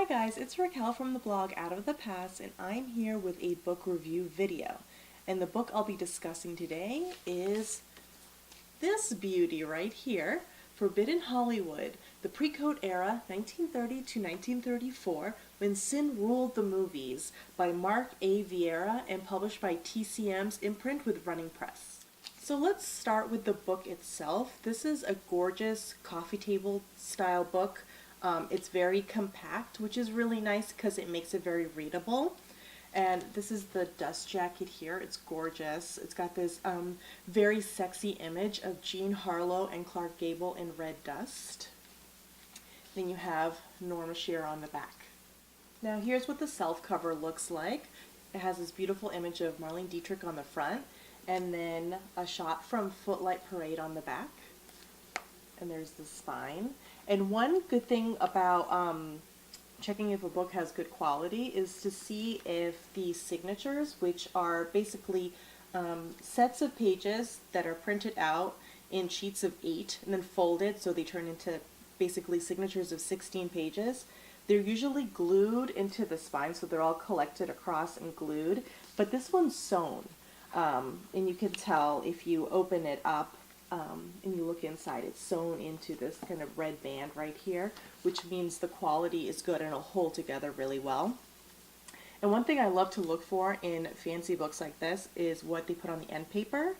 Hi guys, it's Raquel from the blog Out of the Past, and I'm here with a book review video. And the book I'll be discussing today is this beauty right here, Forbidden Hollywood, the pre-code era, 1930 to 1934, when sin ruled the movies, by Mark A. Vieira and published by TCM's imprint with Running Press. So let's start with the book itself. This is a gorgeous coffee table style book. It's very compact, which is really nice because it makes it very readable. And this is the dust jacket here. It's gorgeous. It's got this very sexy image of Jean Harlow and Clark Gable in red dust. Then you have Norma Shearer on the back. Now here's what the self cover looks like. It has this beautiful image of Marlene Dietrich on the front, and then a shot from Footlight Parade on the back. And there's the spine. And one good thing about checking if a book has good quality is to see if the signatures, which are basically sets of pages that are printed out in sheets of 8 and then folded so they turn into basically signatures of 16 pages. They're usually glued into the spine, so they're all collected across and glued, but this one's sewn. And you can tell if you open it up and you look inside, it's sewn into this kind of red band right here, which means the quality is good and it'll hold together really well. And one thing I love to look for in fancy books like this is what they put on the end paper,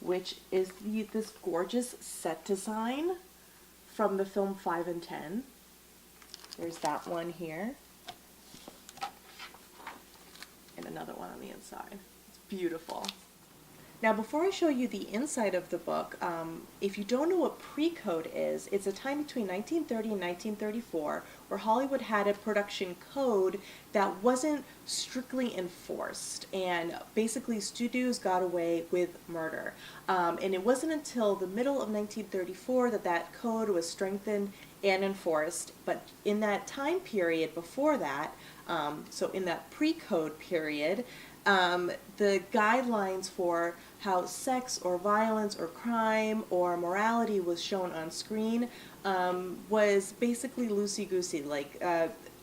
which is this gorgeous set design from the film 5 and 10. There's that one here, and another one on the inside. It's beautiful. Now, before I show you the inside of the book, if you don't know what pre-code is, it's a time between 1930 and 1934 where Hollywood had a production code that wasn't strictly enforced, and basically studios got away with murder. And it wasn't until the middle of 1934 that that code was strengthened and enforced, but in that time period before that, so in that pre-code period, the guidelines for how sex or violence or crime or morality was shown on screen was basically loosey-goosey. Like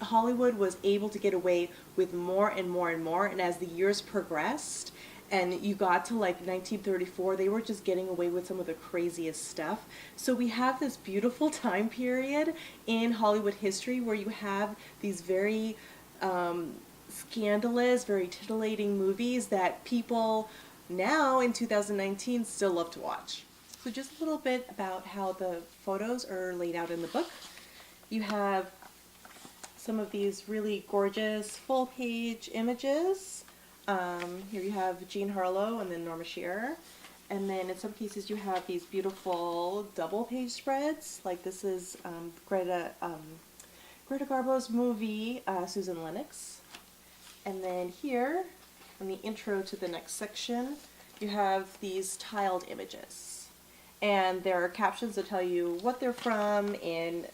Hollywood was able to get away with more and more and more, and as the years progressed and you got to like 1934, they were just getting away with some of the craziest stuff. So we have this beautiful time period in Hollywood history where you have these very scandalous, very titillating movies that people now in 2019 still love to watch. So just a little bit about how the photos are laid out in the book. You have some of these really gorgeous full page images. Here you have Jean Harlow and then Norma Shearer. And then in some cases you have these beautiful double page spreads. Like this is Greta Garbo's movie, Susan Lennox. And then here, in the intro to the next section, you have these tiled images. And there are captions that tell you what they're from, and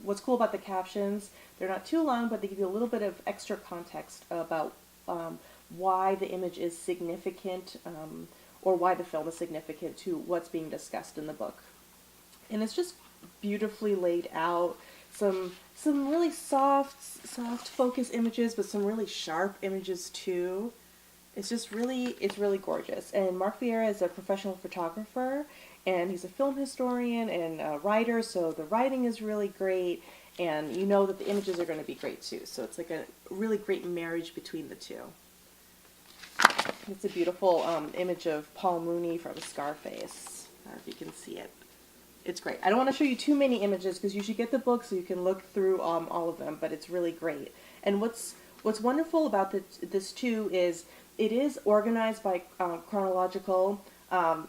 what's cool about the captions, they're not too long, but they give you a little bit of extra context about why the image is significant, or why the film is significant to what's being discussed in the book. And it's just beautifully laid out. Some really soft focus images, but some really sharp images too. It's really gorgeous. And Mark Vieira is a professional photographer, and he's a film historian and a writer, so the writing is really great, and you know that the images are going to be great too. So it's like a really great marriage between the two. It's a beautiful image of Paul Mooney from Scarface. I don't know if you can see it. It's great. I don't want to show you too many images because you should get the book so you can look through all of them, but it's really great. And what's wonderful about this too is it is organized by chronological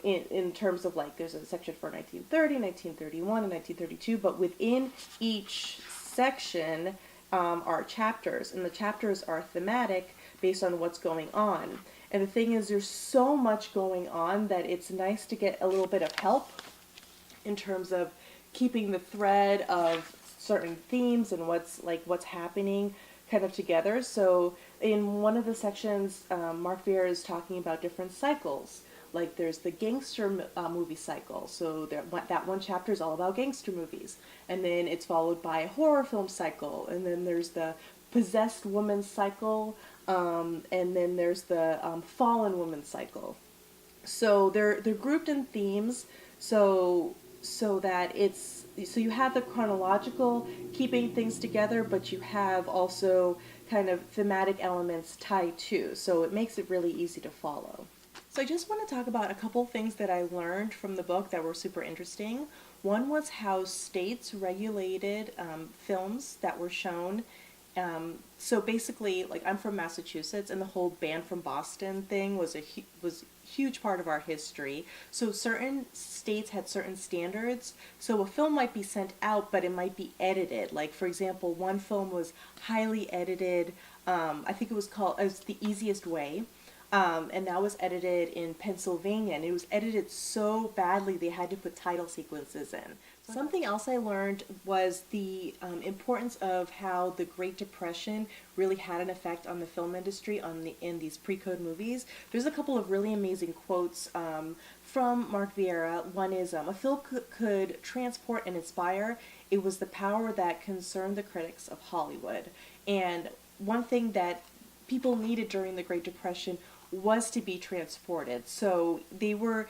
in terms of, like, there's a section for 1930, 1931, and 1932, but within each section are chapters, and the chapters are thematic based on what's going on. And the thing is, there's so much going on that it's nice to get a little bit of help in terms of keeping the thread of certain themes and what's happening kind of together. So in one of the sections, Mark Vieira is talking about different cycles, like there's the gangster movie cycle. So that one chapter is all about gangster movies. And then it's followed by a horror film cycle. And then there's the possessed woman cycle. And then there's the fallen woman cycle. So they're grouped in themes. So that so you have the chronological keeping things together, but you have also kind of thematic elements tied too. So it makes it really easy to follow. So I just want to talk about a couple things that I learned from the book that were super interesting. One was how states regulated films that were shown. So basically, like, I'm from Massachusetts, and the whole ban from Boston thing was a huge part of our history. So certain states had certain standards. So a film might be sent out, but it might be edited. Like, for example, one film was highly edited. I think it was called The Easiest Way. And that was edited in Pennsylvania, and it was edited so badly they had to put title sequences in. Something else I learned was the importance of how the Great Depression really had an effect on the film industry in these pre-code movies. There's a couple of really amazing quotes from Mark Vieira. One is, a film could transport and inspire. It was the power that concerned the critics of Hollywood. And one thing that people needed during the Great Depression was to be transported. So they were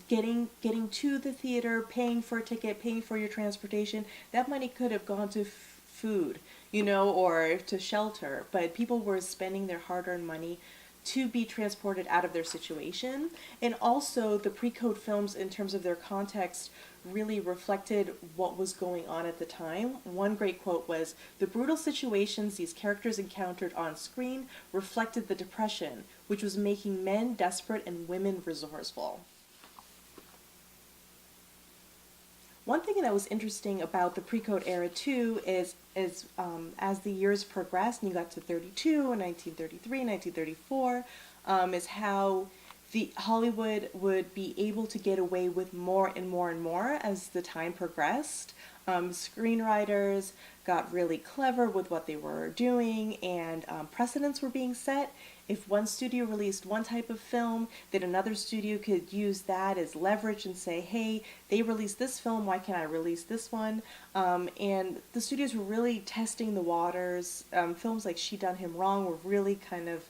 getting to the theater, paying for a ticket, paying for your transportation. That money could have gone to food, or to shelter, but people were spending their hard-earned money to be transported out of their situation. And also the pre-code films, in terms of their context, really reflected what was going on at the time. One great quote was, "The brutal situations these characters encountered on screen reflected the Depression, which was making men desperate and women resourceful." One thing that was interesting about the pre-code era too is as the years progressed and you got to 32 and 1933, 1934, is how the Hollywood would be able to get away with more and more and more as the time progressed. Screenwriters got really clever with what they were doing, and precedents were being set. If one studio released one type of film, then another studio could use that as leverage and say, hey, they released this film, why can't I release this one? And the studios were really testing the waters. Films like She Done Him Wrong were really kind of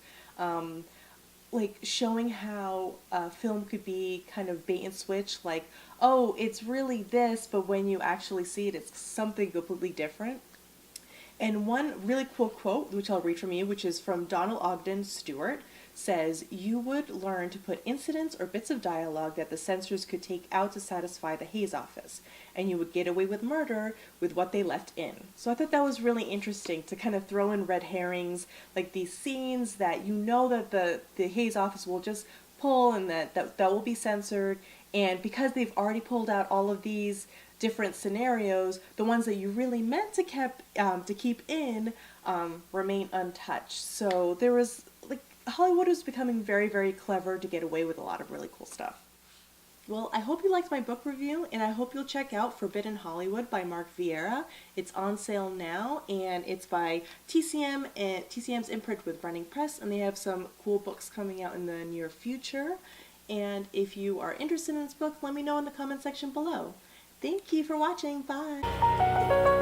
showing how a film could be kind of bait and switch, like, oh, it's really this, but when you actually see it, it's something completely different. And one really cool quote, which I'll read from you, which is from Donald Ogden Stewart, says, "You would learn to put incidents or bits of dialogue that the censors could take out to satisfy the Hays office, and you would get away with murder with what they left in." So I thought that was really interesting to kind of throw in red herrings, like these scenes that that the Hays office will just pull and that will be censored, and because they've already pulled out all of these different scenarios, the ones that you really meant to keep in remain untouched. So there was, Hollywood was becoming very, very clever to get away with a lot of really cool stuff. Well, I hope you liked my book review, and I hope you'll check out Forbidden Hollywood by Mark Vieira. It's on sale now, and it's by TCM, and TCM's imprint with Running Press, and they have some cool books coming out in the near future. And if you are interested in this book, let me know in the comment section below. Thank you for watching. Bye!